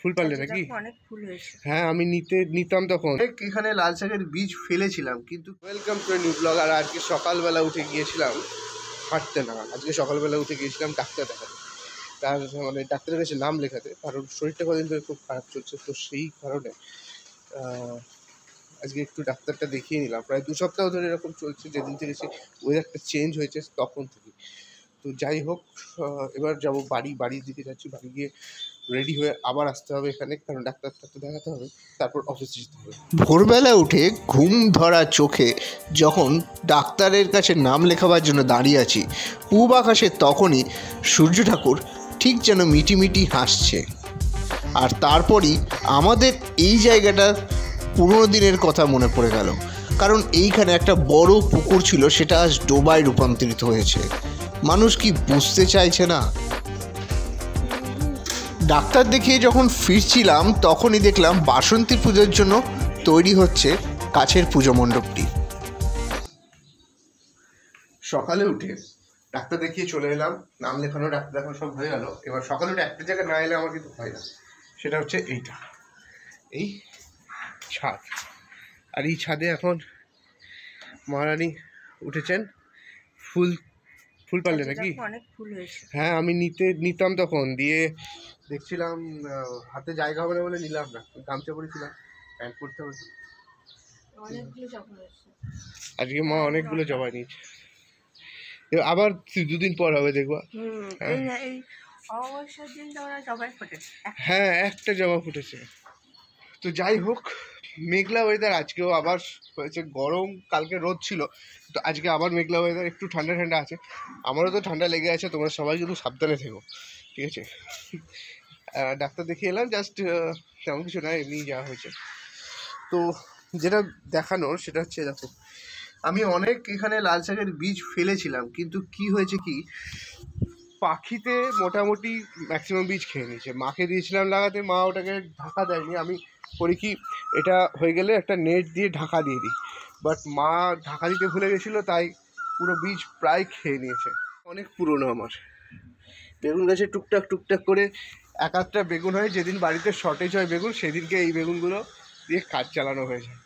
ফুল পারলে নাকি? অনেক ফুল হয়েছে। হ্যাঁ, আমি নিতাম তখন। এখানে লাল শাকের বীজ ফেলেছিলাম, কিন্তু ওয়েলকাম টু নিউ ব্লগ। আর আজকে সকালবেলা উঠে গিয়েছিলাম হাঁটতে না, আজকে সকালবেলা উঠে গিয়েছিলাম ডাক্তার দেখাতে। তার মানে ডাক্তারের কাছে নাম লেখাতে, কারণ শরীরটা কদিন ধরে খুব খারাপ চলছে, তো সেই কারণে আজকে একটু ডাক্তারটা দেখিয়ে নিলাম। প্রায় 2 সপ্তাহ ধরে এরকম চলছে, যেদিন থেকে সে ওয়েদারটা চেঞ্জ হয়েছে তখন থেকে। তো যাই হোক, এবার যাবো বাড়ির দিকে যাচ্ছি। বাড়ি গিয়ে রেডি হয়ে আবার আসতে হবে এখানে, কারণ ডাক্তারটা তো দেখাতে হবে, তারপর অফিসে যেতে হবে। ভোরবেলা উঠে ঘুম ধরা চোখে যখন ডাক্তারের কাছে নাম লেখাবার জন্য দাঁড়িয়ে আছি, পূব আকাশে তখনই সূর্য ঠাকুর ঠিক যেন মিটিমিটি হাসছে। আর তারপরই আমাদের এই জায়গাটার পুরোনো দিনের কথা মনে পড়ে গেল, কারণ এইখানে একটা বড় পুকুর ছিল, সেটা আজ ডোবায় রূপান্তরিত হয়েছে। মানুষ কি বুঝতে চাইছে না? ডাক্তার দেখিয়ে যখন ফিরছিলাম তখনই দেখলাম বাসন্তী পুজোর জন্য তৈরি হচ্ছে কাছের পুজো মণ্ডপটি। সকালে উঠে ডাক্তার দেখিয়ে চলে এলাম, নাম লেখানো ডাক্তার দেখানো সব হয়ে গেল। এবার সকালে উঠে একটা জায়গায় না এলে আমার কিন্তু হয় না, সেটা হচ্ছে এই ছাদ। আর এই ছাদে এখন মহারানী উঠেছেন। ফুল পারলে নাকি? অনেক ফুল হয়েছে। হ্যাঁ, আমি নিতাম তখন, দিয়ে দেখছিলাম হাতে জায়গা হবে না বলে নিলাম না। গামছা পরেছিলাম, প্যান্ট পরতে হবে। আজকে মা অনেকগুলো জবা নিয়েছে, আবার 2 দিন পর হবে দেখবা। হ্যাঁ, একটা জবা ফুটেছে। তো যাই হোক, মেঘলা ওয়েদার আজকেও আবার হয়েছে। গরম, কালকে রোদ ছিল, তো আজকে আবার মেঘলা ওয়েদার, একটু ঠান্ডা ঠান্ডা আছে। আমারও তো ঠান্ডা লেগে আছে, তোমরা সবাই কিন্তু সাবধানে থেকো, ঠিক আছে? ডাক্তার দেখিয়ে এলাম, জাস্ট তেমন কিছু না, এমনি যাওয়া হয়েছে। তো যেটা দেখানোর সেটা হচ্ছে, দেখো আমি অনেক এখানে লাল শাকের বীজ ফেলেছিলাম, কিন্তু কি হয়েছে কি, পাখিতে মোটামুটি ম্যাক্সিমাম বীজ খেয়ে নিয়েছে। মাকে দিয়েছিলাম লাগাতে, মা ওটাকে ঢাকা দেয়নি। আমি করি কি, এটা হয়ে গেলে একটা নেট দিয়ে ঢাকা দিয়ে দিই, বাট মা ঢাকা দিতে ভুলে গেছিলো, তাই পুরো বীজ প্রায় খেয়ে নিয়েছে। অনেক পুরনো আমার বেগুন গাছে টুকটাক করে এক আধটা বেগুন হয়। যেদিন বাড়িতে শর্টেজ হয় বেগুন, সেদিনকে এই বেগুনগুলো দিয়ে কাজ চালানো হয়ে যায়।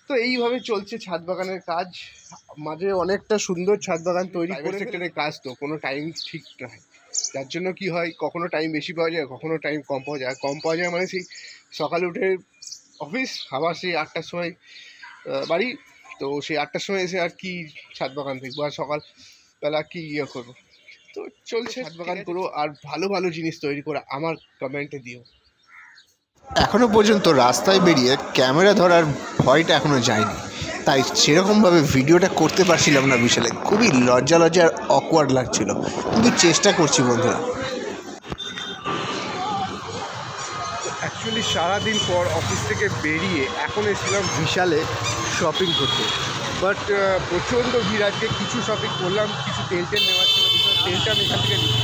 তো এইভাবে চলছে ছাদ বাগানের কাজ। মাঝে অনেকটা সুন্দর ছাদ বাগান তৈরি করে সেক্টরের কাজ, তো কোনো টাইম ঠিক নয়, যার জন্য কি হয়, কখনো টাইম বেশি পাওয়া যায়, কখনো টাইম কম পাওয়া যায়। মানে সেই সকালে উঠে অফিস, আবার সেই 8টার সময় বাড়ি। তো সেই 8টার সময় এসে আর কি ছাদ বাগান দেখবো, আর সকালবেলা কি করবো। তো চলছে, ছাদ বাগান করো আর ভালো ভালো জিনিস তৈরি করে আমার কমেন্টে দিও। এখনো পর্যন্ত রাস্তায় বেরিয়ে ক্যামেরা ধরার ভয়টা এখনো যায়নি, তাই সেরকমভাবে ভিডিওটা করতে পারছিলাম না। বিশালে খুবই লজ্জা আর অকওয়ার্ড লাগছিল, কিন্তু চেষ্টা করছি বন্ধুরা। অ্যাকচুয়ালি সারাদিন পর অফিস থেকে বেরিয়ে এখন এসেছিলাম বিশালে শপিং করতে, বাট প্রচণ্ড ভিড়। আজকে কিছু শপিং করলাম, কিছু তেল নেওয়ার ছিল, তেলটা আমি এখান থেকে নিই,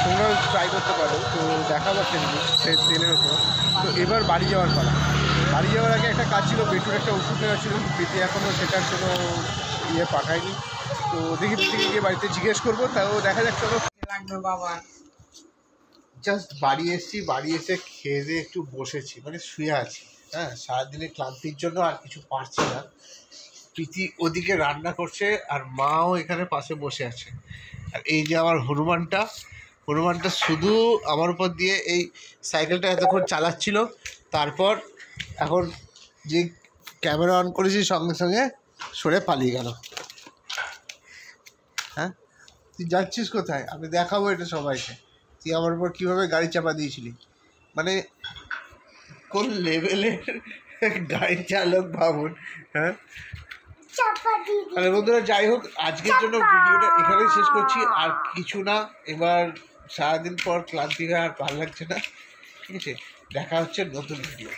তোমরাও ট্রাই করতে পারো। তো দেখাবো তেলের ওপর। তো এবার বাড়ি যাওয়ার পালা। বাড়ি যাওয়ার আগে একটা কাজ ছিল, বেটুর একটা ওষুধ নেওয়া ছিল, পেটে এখনও সেটার কোনো পাঠায়নি। তো দেখি গিয়ে বাড়িতে জিজ্ঞেস করবো, তাও দেখা যাক। চলো, লাগবে বাবা। জাস্ট বাড়ি এসেছি, বাড়ি এসে খেয়ে দিয়ে একটু বসেছি, মানে শুয়ে আছি। হ্যাঁ, সারাদিনের ক্লান্তির জন্য আর কিছু পারছি না। প্রীতি ওদিকে রান্না করছে, আর মাও এখানে পাশে বসে আছে। আর এই যে আমার হনুমানটা শুধু আমার উপর দিয়ে এই সাইকেলটা এতক্ষণ চালাচ্ছিল, তারপর এখন যে ক্যামেরা অন করেছি সঙ্গে সঙ্গে সরে পালিয়ে গেল। হ্যাঁ, তুই যাচ্ছিস কোথায়? আমি দেখাবো এটা সবাইকে, তুই আমার উপর কীভাবে গাড়ি চাপা দিয়েছিলি। মানে কোন লেভেলের গাড়ি চালক ভাবুন। হ্যাঁ, তাহলে বন্ধুরা, যাই হোক, আজকের জন্য ভিডিওটা এখানেই শেষ করছি। আর কিছু না, এবার সারাদিন পর ক্লান্তি হয়ে আর ভালো লাগছে না, ঠিক আছে? দেখা হচ্ছে নতুন ভিডিও।